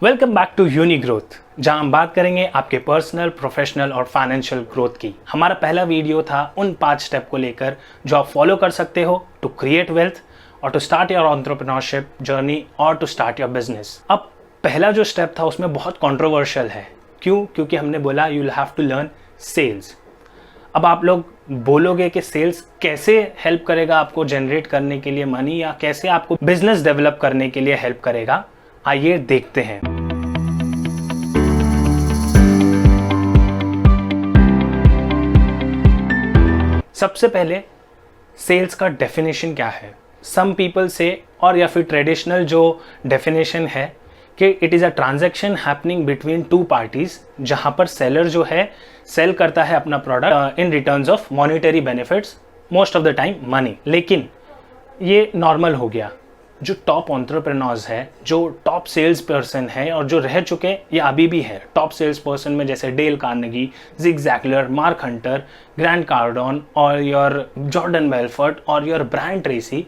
Welcome back to uni growth, जहां हम बात करेंगे आपके पर्सनल, प्रोफेशनल और फाइनेंशियल ग्रोथ की। हमारा पहला वीडियो था उन 5 स्टेप को लेकर जो आप फॉलो कर सकते हो टू क्रिएट वेल्थ और to start your entrepreneurship journey और टू स्टार्ट योर बिजनेस। अब पहला जो स्टेप था उसमें बहुत कंट्रोवर्शियल है। क्यों? क्योंकि हमने बोला you will have to learn sales. अब आप लोग बोलोगे कि सेल्स कैसे हेल्प करेगा आपको जनरेट करने के लिए मनी, या कैसे आपको बिजनेस डेवलप करने के लिए हेल्प करेगा। आइए देखते हैं। सबसे पहले सेल्स का डेफिनेशन क्या है। सम पीपल से, और या फिर ट्रेडिशनल जो डेफिनेशन है कि it is a transaction happening between two parties, जहां पर सेलर जो है सेल करता है अपना product in returns of monetary benefits, most of the time money. लेकिन ये नॉर्मल हो गया। जो टॉप एंटरप्रेन्योर्स है, जो टॉप सेल्स पर्सन है और जो रह चुके या अभी भी है टॉप सेल्स पर्सन में, जैसे Dale Carnegie, Zig Ziglar, Mark Hunter, Grant Cardone और योर जॉर्डन बेलफोर्ट और योर ब्रायन ट्रेसी,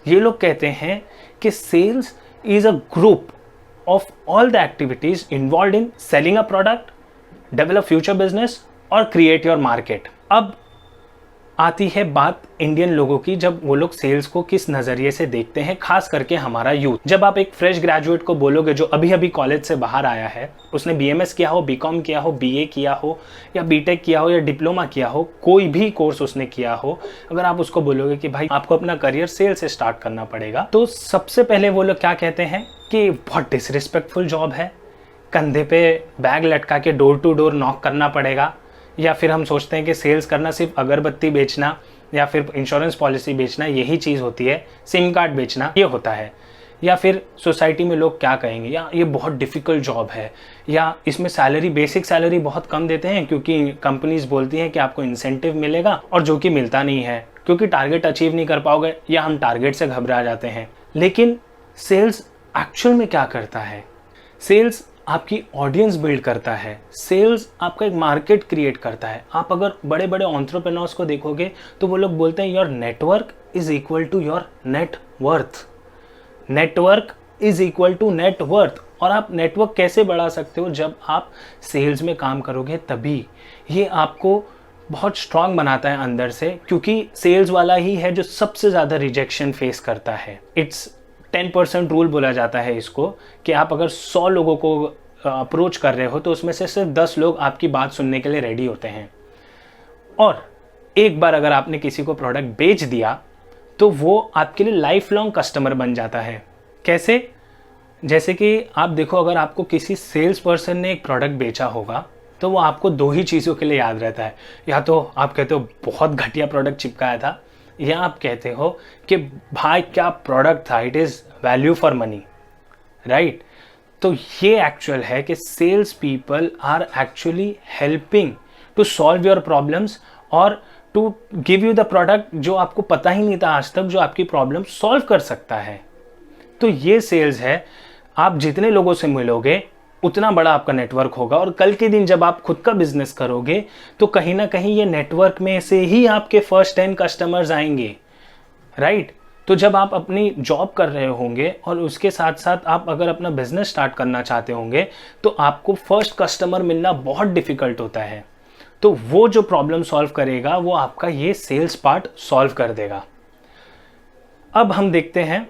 ये लोग कहते हैं कि sales is a group of all the activities involve in selling a product, develop future business और क्रिएट योर मार्केट। अब आती है बात इंडियन लोगों की, जब वो लोग सेल्स को किस नज़रिए से देखते हैं, खास करके हमारा यूथ। जब आप एक फ्रेश ग्रेजुएट को बोलोगे जो अभी अभी कॉलेज से बाहर आया है, उसने बीएमएस किया हो, बीकॉम किया हो, बीए किया हो या बीटेक किया हो या डिप्लोमा किया हो, कोई भी कोर्स उसने किया हो, अगर आप उसको बोलोगे कि भाई आपको अपना करियर सेल्स से स्टार्ट करना पड़ेगा, तो सबसे पहले वो लोग क्या कहते हैं कि बहुत डिसरिस्पेक्टफुल जॉब है, कंधे पे बैग लटका के डोर टू डोर नॉक करना पड़ेगा। या फिर हम सोचते हैं कि सेल्स करना सिर्फ अगरबत्ती बेचना या फिर इंश्योरेंस पॉलिसी बेचना यही चीज़ होती है, सिम कार्ड बेचना ये होता है। या फिर सोसाइटी में लोग क्या कहेंगे, या ये बहुत डिफ़िकल्ट जॉब है, या इसमें सैलरी, बेसिक सैलरी बहुत कम देते हैं क्योंकि कंपनीज बोलती हैं कि आपको इंसेंटिव मिलेगा, और जो कि मिलता नहीं है क्योंकि टारगेट अचीव नहीं कर पाओगे, या हम टारगेट से घबरा जाते हैं। लेकिन सेल्स एक्चुअल में क्या करता है? सेल्स आपकी ऑडियंस बिल्ड करता है, सेल्स आपका एक मार्केट क्रिएट करता है। आप अगर बड़े बड़े एंटरप्रेन्योर्स को देखोगे तो वो लोग बोलते हैं your network is equal to your net worth. Network is equal to net worth. और आप नेटवर्क कैसे बढ़ा सकते हो? जब आप सेल्स में काम करोगे तभी। ये आपको बहुत स्ट्रांग बनाता है अंदर से, क्योंकि सेल्स वाला ही है जो सबसे ज़्यादा रिजेक्शन फेस करता है। इट्स 10% रूल बोला जाता है इसको, कि आप अगर 100 लोगों को अप्रोच कर रहे हो तो उसमें से सिर्फ 10 लोग आपकी बात सुनने के लिए रेडी होते हैं। और एक बार अगर आपने किसी को प्रोडक्ट बेच दिया तो वो आपके लिए लाइफ लॉन्ग कस्टमर बन जाता है। कैसे? जैसे कि आप देखो, अगर आपको किसी सेल्स पर्सन ने एक प्रोडक्ट बेचा होगा तो वो आपको 2 ही चीज़ों के लिए याद रहता है। या तो आप कहते हो बहुत घटिया प्रोडक्ट चिपकाया था, या आप कहते हो कि भाई क्या प्रोडक्ट था, it is value for money, right? तो ये एक्चुअल है कि sales people are actually helping to solve your problems और to give you the product जो आपको पता ही नहीं था आज तक, जो आपकी प्रॉब्लम सॉल्व कर सकता है। तो ये सेल्स है। आप जितने लोगों से मिलोगे उतना बड़ा आपका नेटवर्क होगा, और कल के दिन जब आप खुद का बिजनेस करोगे तो कहीं ना कहीं ये नेटवर्क में से ही आपके फर्स्ट 10 कस्टमर्स आएंगे, राइट? तो जब आप अपनी जॉब कर रहे होंगे और उसके साथ साथ आप अगर अपना बिजनेस स्टार्ट करना चाहते होंगे तो आपको फर्स्ट कस्टमर मिलना बहुत डिफिकल्ट होता है। तो वो जो प्रॉब्लम सॉल्व करेगा वो आपका ये सेल्स पार्ट सॉल्व कर देगा। अब हम देखते हैं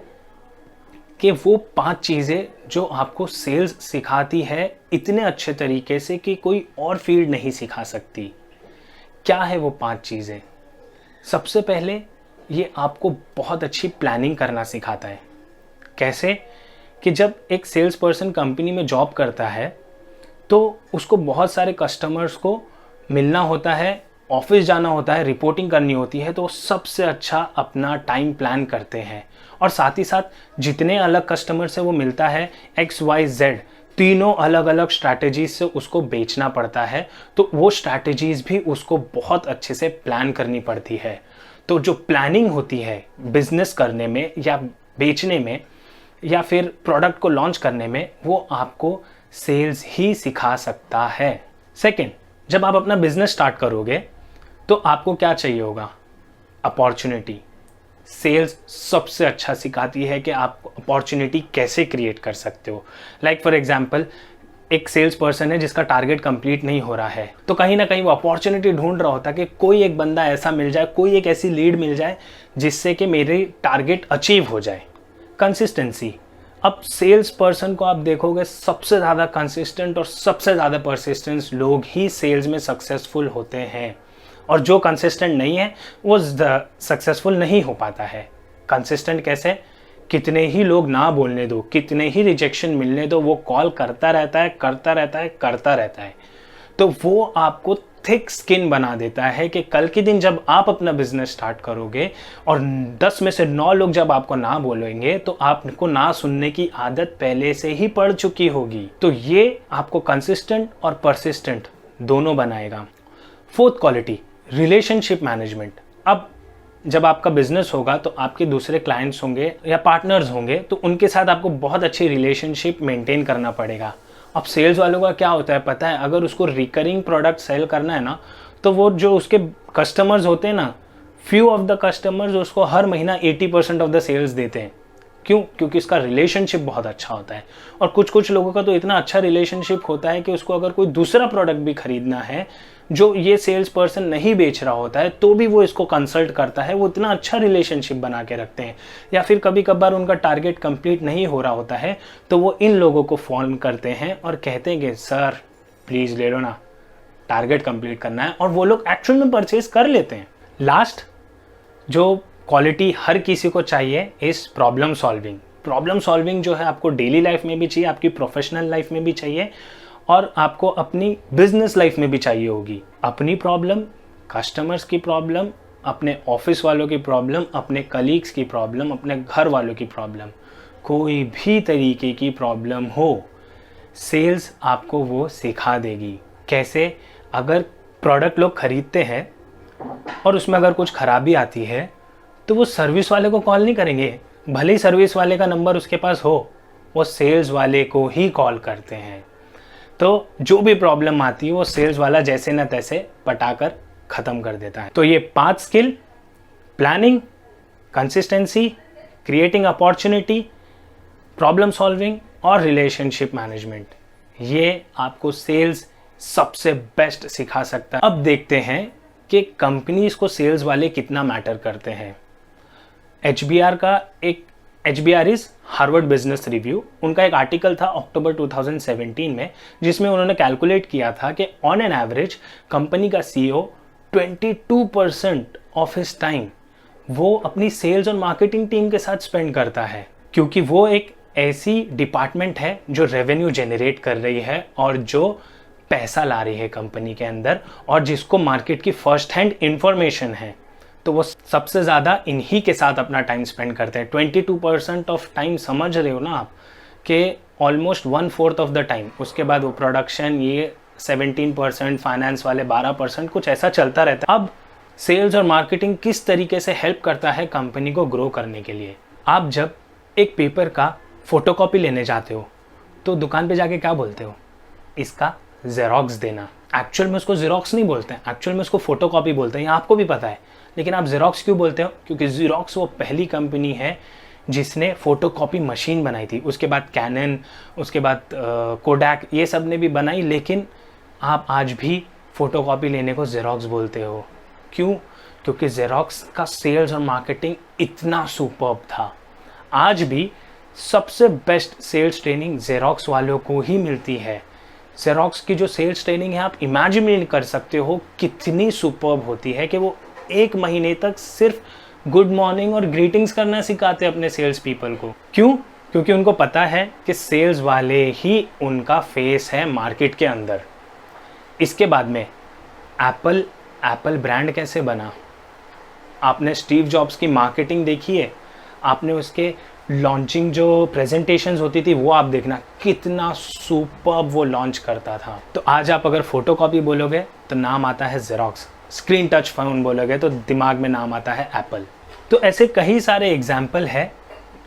कि वो 5 चीज़ें जो आपको सेल्स सिखाती है इतने अच्छे तरीके से कि कोई और फील्ड नहीं सिखा सकती। क्या है वो 5 चीज़ें? सबसे पहले ये आपको बहुत अच्छी प्लानिंग करना सिखाता है। कैसे? कि जब एक सेल्स पर्सन कंपनी में जॉब करता है तो उसको बहुत सारे कस्टमर्स को मिलना होता है, ऑफिस जाना होता है, रिपोर्टिंग करनी होती है, तो वो सबसे अच्छा अपना टाइम प्लान करते हैं। और साथ ही साथ जितने अलग कस्टमर से वो मिलता है, XYZ, तीनों अलग अलग स्ट्रैटेजीज से उसको बेचना पड़ता है, तो वो स्ट्रैटेजीज भी उसको बहुत अच्छे से प्लान करनी पड़ती है। तो जो प्लानिंग होती है बिजनेस करने में या बेचने में या फिर प्रोडक्ट को लॉन्च करने में, वो आपको सेल्स ही सिखा सकता है। सेकंड, जब आप अपना बिजनेस स्टार्ट करोगे तो आपको क्या चाहिए होगा? अपॉर्चुनिटी। सेल्स सबसे अच्छा सिखाती है कि आप अपॉर्चुनिटी कैसे क्रिएट कर सकते हो। लाइक फॉर एग्जांपल, एक सेल्स पर्सन है जिसका टारगेट कंप्लीट नहीं हो रहा है, तो कहीं ना कहीं वो अपॉर्चुनिटी ढूंढ रहा होता है कि कोई एक बंदा ऐसा मिल जाए, कोई एक ऐसी लीड मिल जाए जिससे कि मेरे टारगेट अचीव हो जाए। कंसिस्टेंसी। अब सेल्स पर्सन को आप देखोगे, सबसे ज़्यादा कंसिस्टेंट और सबसे ज़्यादा परसिस्टेंस लोग ही सेल्स में सक्सेसफुल होते हैं, और जो कंसिस्टेंट नहीं है वो सक्सेसफुल नहीं हो पाता है। कंसिस्टेंट कैसे? कितने ही लोग ना बोलने दो, कितने ही रिजेक्शन मिलने दो, वो कॉल करता रहता है, करता रहता है, करता रहता है। तो वो आपको थिक स्किन बना देता है कि कल के दिन जब आप अपना बिजनेस स्टार्ट करोगे और 10 में से 9 लोग जब आपको ना बोलेंगे, तो आपको ना सुनने की आदत पहले से ही पड़ चुकी होगी। तो ये आपको कंसिस्टेंट और परसिस्टेंट दोनों बनाएगा। Fourth quality, relationship management. अब जब आपका बिजनेस होगा तो आपके दूसरे क्लाइंट्स होंगे या पार्टनर्स होंगे, तो उनके साथ आपको बहुत अच्छी रिलेशनशिप मेंटेन करना पड़ेगा। अब सेल्स वालों का क्या होता है पता है, अगर उसको रिकरिंग प्रोडक्ट सेल करना है ना, तो वो जो उसके कस्टमर्स होते हैं ना, फ्यू ऑफ द कस्टमर्स उसको हर महीना 80% ऑफ द सेल्स देते हैं। क्यों? क्योंकि इसका रिलेशनशिप बहुत अच्छा होता है। और कुछ कुछ लोगों का तो इतना अच्छा रिलेशनशिप होता है कि उसको अगर कोई दूसरा प्रोडक्ट भी खरीदना है जो ये सेल्स पर्सन नहीं बेच रहा होता है, तो भी वो इसको कंसल्ट करता है। वो इतना अच्छा रिलेशनशिप बना के रखते हैं। या फिर कभी कभार उनका टारगेट कंप्लीट नहीं हो रहा होता है, तो वो इन लोगों को फ़ोन करते हैं और कहते हैं कि सर प्लीज़ ले लो ना, टारगेट कंप्लीट करना है, और वो लोग एक्चुअल में परचेज कर लेते हैं। लास्ट जो क्वालिटी हर किसी को चाहिए इस प्रॉब्लम सॉल्विंग। प्रॉब्लम सॉल्विंग जो है आपको डेली लाइफ में भी चाहिए, आपकी प्रोफेशनल लाइफ में भी चाहिए, और आपको अपनी बिजनेस लाइफ में भी चाहिए होगी। अपनी प्रॉब्लम, कस्टमर्स की प्रॉब्लम, अपने ऑफिस वालों की प्रॉब्लम, अपने कलीग्स की प्रॉब्लम, अपने घर वालों की प्रॉब्लम, कोई भी तरीके की प्रॉब्लम हो, सेल्स आपको वो सिखा देगी। कैसे? अगर प्रोडक्ट लोग खरीदते हैं और उसमें अगर कुछ खराबी आती है, तो वो सर्विस वाले को कॉल नहीं करेंगे, भले ही सर्विस वाले का नंबर उसके पास हो, वो सेल्स वाले को ही कॉल करते हैं। तो जो भी प्रॉब्लम आती है वो सेल्स वाला जैसे न तैसे पटाकर ख़त्म कर देता है। तो ये 5 skill, planning, consistency, creating opportunity, problem solving और रिलेशनशिप मैनेजमेंट, ये आपको सेल्स सबसे बेस्ट सिखा सकता है। अब देखते हैं कि कंपनीज को सेल्स वाले कितना मैटर करते हैं। HBR का एक HBR is Harvard business review, उनका एक आर्टिकल था अक्टूबर 2017 में, जिसमें उन्होंने कैलकुलेट किया था कि ऑन एन एवरेज कंपनी का CEO 22% ऑफ हिज टाइम वो अपनी सेल्स और मार्केटिंग टीम के साथ स्पेंड करता है, क्योंकि वो एक ऐसी डिपार्टमेंट है जो रेवेन्यू जनरेट कर रही है और जो पैसा ला रही है कंपनी के अंदर, और जिसको मार्केट की फर्स्ट हैंड इंफॉर्मेशन है। तो वो सबसे ज़्यादा इन्हीं के साथ अपना टाइम स्पेंड करते हैं। 22% ऑफ टाइम, समझ रहे हो ना आप, कि ऑलमोस्ट 1/4 ऑफ द टाइम। उसके बाद वो प्रोडक्शन, ये 17%, फाइनेंस वाले 12%, कुछ ऐसा चलता रहता है। अब सेल्स और मार्केटिंग किस तरीके से हेल्प करता है कंपनी को ग्रो करने के लिए। आप जब एक पेपर का फोटोकॉपी लेने जाते हो तो दुकान पे जाके क्या बोलते हो? इसका जेरोक्स देना। एक्चुअल में उसको जेरोक्स नहीं बोलते हैं, एक्चुअल में उसको फोटोकॉपी बोलते हैं, ये आपको भी पता है। लेकिन आप जेरोक्स क्यों बोलते हो? क्योंकि जेरोक्स वो पहली कंपनी है जिसने फोटोकॉपी मशीन बनाई थी। उसके बाद कैनन, उसके बाद कोडैक, ये सब ने भी बनाई, लेकिन आप आज भी फोटोकॉपी लेने को जेरोक्स बोलते हो। क्यों? क्योंकि जेरोक्स का सेल्स और मार्केटिंग इतना सुपर्ब था। आज भी सबसे बेस्ट सेल्स ट्रेनिंग जेरोक्स वालों को ही मिलती है। जेरोक्स की जो सेल्स ट्रेनिंग है, आप इमेजिन नहीं कर सकते हो कितनी सुपर्ब होती है, कि वो 1 महीने तक सिर्फ गुड मॉर्निंग और ग्रीटिंग्स करना सिखाते अपने सेल्स पीपल को। क्यों? क्योंकि उनको पता है कि सेल्स वाले ही उनका फेस है मार्केट के अंदर। इसके बाद में एप्पल ब्रांड कैसे बना? आपने स्टीव जॉब्स की मार्केटिंग देखी है? आपने उसके लॉन्चिंग जो प्रेजेंटेशंस होती थी वो आप देखना, कितना सुपर्ब वो लॉन्च करता था। तो आज आप अगर फोटोकॉपी बोलोगे तो नाम आता है जेरोक्स, स्क्रीन टच फोन बोलोगे तो दिमाग में नाम आता है एप्पल। तो ऐसे कई सारे एग्जाम्पल है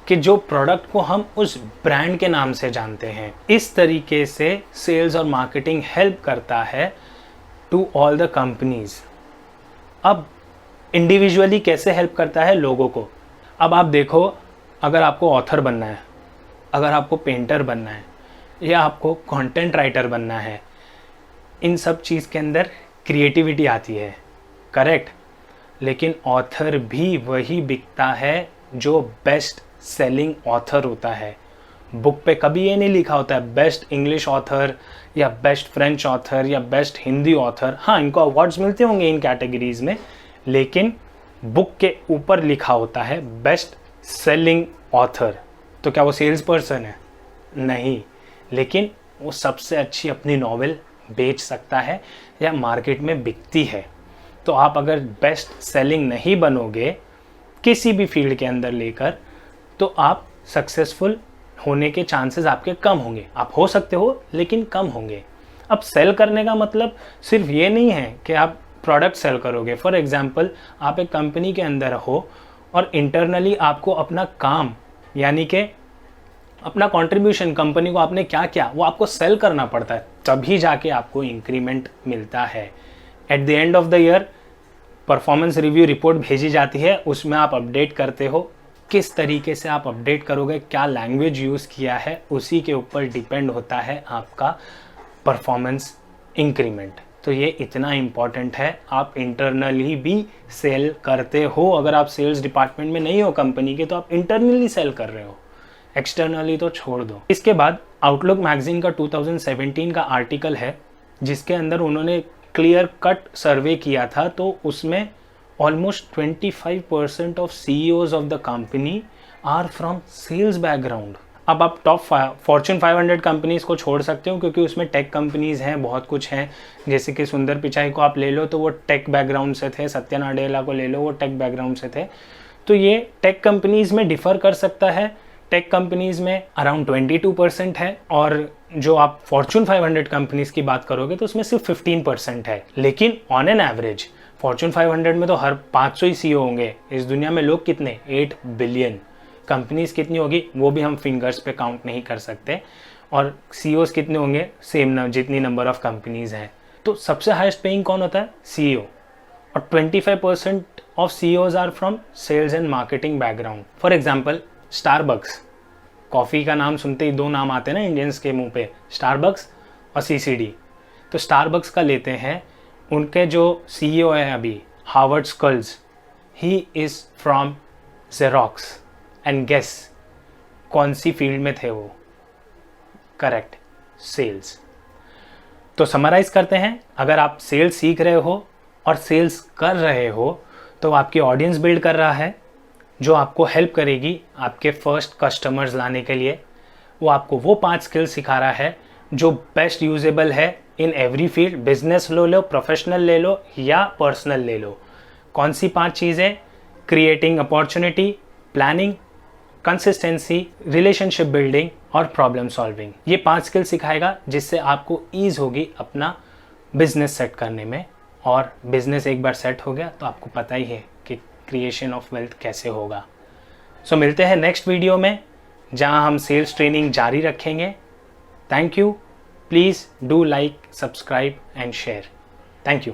कि जो प्रोडक्ट को हम उस ब्रांड के नाम से जानते हैं। इस तरीके से सेल्स और मार्केटिंग हेल्प करता है टू ऑल द कंपनीज। अब इंडिविजुअली कैसे हेल्प करता है लोगों को? अब आप देखो, अगर आपको ऑथर बनना है, अगर आपको पेंटर बनना है, या आपको कंटेंट राइटर बनना है, इन सब चीज़ के अंदर क्रिएटिविटी आती है, करेक्ट। लेकिन ऑथर भी वही बिकता है जो बेस्ट सेलिंग ऑथर होता है। बुक पे कभी ये नहीं लिखा होता है बेस्ट इंग्लिश ऑथर या बेस्ट फ्रेंच ऑथर या बेस्ट हिंदी ऑथर। हाँ, इनको अवार्ड्स मिलते होंगे इन कैटेगरीज में, लेकिन बुक के ऊपर लिखा होता है बेस्ट सेलिंग ऑथर। तो क्या वो सेल्स पर्सन है? नहीं, लेकिन वो सबसे अच्छी अपनी नॉवेल बेच सकता है या मार्केट में बिकती है। तो आप अगर बेस्ट सेलिंग नहीं बनोगे किसी भी फील्ड के अंदर लेकर, तो आप सक्सेसफुल होने के चांसेस आपके कम होंगे। आप हो सकते हो लेकिन कम होंगे। अब सेल करने का मतलब सिर्फ ये नहीं है कि आप प्रोडक्ट सेल करोगे। फॉर एग्जांपल, आप एक कंपनी के अंदर हो और इंटरनली आपको अपना काम, यानी कि अपना कंट्रीब्यूशन, कंपनी को आपने क्या किया, वो आपको सेल करना पड़ता है, तभी जाके आपको इंक्रीमेंट मिलता है। At the end of the year performance review report भेजी जाती है, उसमें आप अपडेट करते हो। किस तरीके से आप अपडेट करोगे, क्या लैंग्वेज यूज़ किया है, उसी के ऊपर डिपेंड होता है आपका परफॉर्मेंस इंक्रीमेंट। तो ये इतना इम्पॉर्टेंट है। आप इंटरनली भी सेल करते हो। अगर आप सेल्स डिपार्टमेंट में नहीं हो कंपनी के, तो आप इंटरनली सेल कर रहे हो, एक्सटर्नली तो छोड़ दो। इसके बाद आउटलुक मैगजीन का 2017 का आर्टिकल है, जिसके अंदर उन्होंने क्लियर कट सर्वे किया था। तो उसमें almost 25% of CEOs of the company are from sales background. अब आप टॉप फॉर्च्यून 500 कंपनीज को छोड़ सकते हो, क्योंकि उसमें टेक कंपनीज हैं, बहुत कुछ हैं। जैसे कि सुंदर पिचाई को आप ले लो तो वो टेक बैकग्राउंड से थे, सत्या नाडेला को ले लो वो टेक बैकग्राउंड से थे। तो ये टेक कंपनीज में डिफर कर सकता है। टेक कंपनीज में अराउंड 22% है, और जो आप फॉर्च्यून 500 कंपनीज की बात करोगे तो उसमें सिर्फ 15% है। लेकिन ऑन एन एवरेज फॉर्च्यून 500 में तो हर 500 ही CEO होंगे। इस दुनिया में लोग कितने? 8 बिलियन। कंपनीज कितनी होगी वो भी हम फिंगर्स पे काउंट नहीं कर सकते। और CEOs कितने होंगे? सेम जितनी नंबर ऑफ कंपनीज हैं। तो सबसे हाईएस्ट पेइंग कौन होता है? CEO। और 25% of CEOs are from sales and marketing background. For example, Starbucks, coffee का नाम सुनते ही दो नाम आते हैं ना इंडियंस के मुंह पे, स्टारबक्स और CCD। तो स्टारबक्स का लेते हैं, उनके जो CEO है अभी, Howard Schultz, he is from Xerox. And guess कौन सी फील्ड में थे वो? Correct, sales. तो समराइज करते हैं, अगर आप सेल्स सीख रहे हो और सेल्स कर रहे हो, तो आपकी ऑडियंस बिल्ड कर रहा है, जो आपको हेल्प करेगी आपके फर्स्ट कस्टमर्स लाने के लिए। वो आपको वो 5 स्किल्स सिखा रहा है जो बेस्ट यूजेबल है इन एवरी फील्ड। बिजनेस ले लो, प्रोफेशनल ले लो या पर्सनल ले लो। कौन सी 5 चीज़ें? Creating opportunity, planning, consistency, relationship building और प्रॉब्लम सॉल्विंग। ये 5 स्किल सिखाएगा जिससे आपको ईज होगी अपना बिजनेस सेट करने में। और बिजनेस एक बार सेट हो गया तो आपको पता ही है कि क्रिएशन ऑफ वेल्थ कैसे होगा। सो मिलते हैं नेक्स्ट वीडियो में, जहां हम सेल्स ट्रेनिंग जारी रखेंगे। Thank you. Please do like, subscribe and share. Thank you.